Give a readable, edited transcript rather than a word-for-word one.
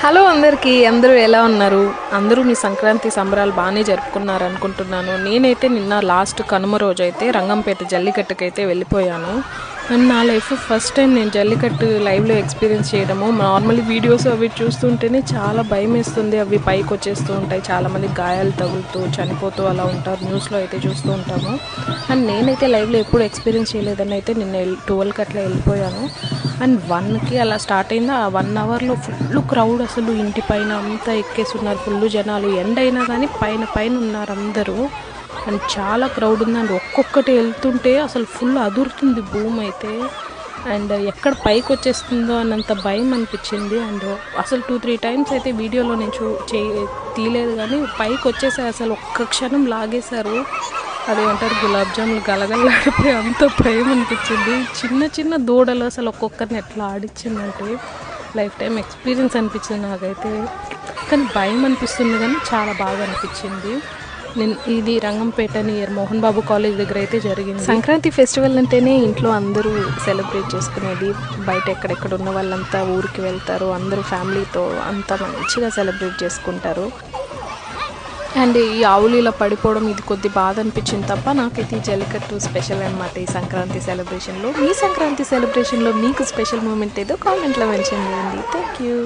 Hello అందరికీ, అందరూ ఎలా ఉన్నారు? అందరూ మీ సంక్రాంతి సంబరాలు బాగానే జరుపుకున్నారు అనుకుంటున్నాను. నేనైతే నిన్న లాస్ట్ కనుమ రోజైతే రంగంపేట జల్లికట్టుకైతే వెళ్ళిపోయాను. అండ్ నా లైఫ్ ఫస్ట్ టైం నేను జల్లికట్టు లైవ్లో ఎక్స్పీరియన్స్ చేయడము. నార్మల్లీ వీడియోస్ అవి చూస్తుంటేనే చాలా భయం వేస్తుంది. అవి పైకి వచ్చేస్తూ ఉంటాయి, చాలామంది గాయాలు తగులుతూ చనిపోతూ అలా ఉంటారు, న్యూస్లో అయితే చూస్తూ ఉంటాము. అండ్ నేనైతే లైవ్లో ఎప్పుడు ఎక్స్పీరియన్స్ చేయలేదని అయితే నిన్న 12కి అట్లా వెళ్ళిపోయాను. అండ్ 1కి అలా స్టార్ట్ అయింది. ఆ 1 అవర్లో ఫుల్ క్రౌడ్, అసలు ఇంటి పైన అంతా ఎక్కేస్తున్నారు, ఫుల్ జనాలు. ఎండ్ అయినా కానీ పైన ఉన్నారు అందరూ. అండ్ చాలా క్రౌడ్ ఉంది. అండ్ ఒక్కొక్కటి వెళ్తుంటే అసలు ఫుల్ అదురుతుంది భూమి అయితే. అండ్ ఎక్కడ పైకి వచ్చేస్తుందో అన్నంత భయం అనిపించింది. అండ్ అసలు 2-3 టైమ్స్ అయితే వీడియోలో నేను తీయలేదు, కానీ పైకి వచ్చేసారు. అసలు ఒక్క క్షణం లాగేశారు. అదేమంటారు, గులాబ్ జాములు గలగలలాడిపోయి అంత భయం అనిపించింది. చిన్న దూడలు అసలు ఒక్కొక్కరిని ఎట్లా ఆడిచ్చిందంటే లైఫ్ టైం ఎక్స్పీరియన్స్ అనిపించింది నాకైతే. కానీ భయం అనిపిస్తుంది, కానీ చాలా బాగా అనిపించింది. నేను ఇది రంగంపేట నియర్ మోహన్ బాబు కాలేజ్ దగ్గర అయితే జరిగింది. సంక్రాంతి ఫెస్టివల్ అంటేనే ఇంట్లో అందరూ సెలబ్రేట్ చేసుకునేది. బయట ఎక్కడెక్కడ ఉన్న వాళ్ళంతా ఊరికి వెళ్తారు, అందరూ ఫ్యామిలీతో అంతా మంచిగా సెలబ్రేట్ చేసుకుంటారు. అండ్ ఈ ఆవులు ఇలా పడిపోవడం ఇది కొద్ది బాధ అనిపించింది తప్ప, నాకైతే ఈ జల్లికట్టు స్పెషల్ అనమాట ఈ సంక్రాంతి సెలబ్రేషన్లో. మీ సంక్రాంతి సెలబ్రేషన్లో మీకు స్పెషల్ మూమెంట్ ఏదో కామెంట్లో మెన్షన్ చేయండి. Thank you.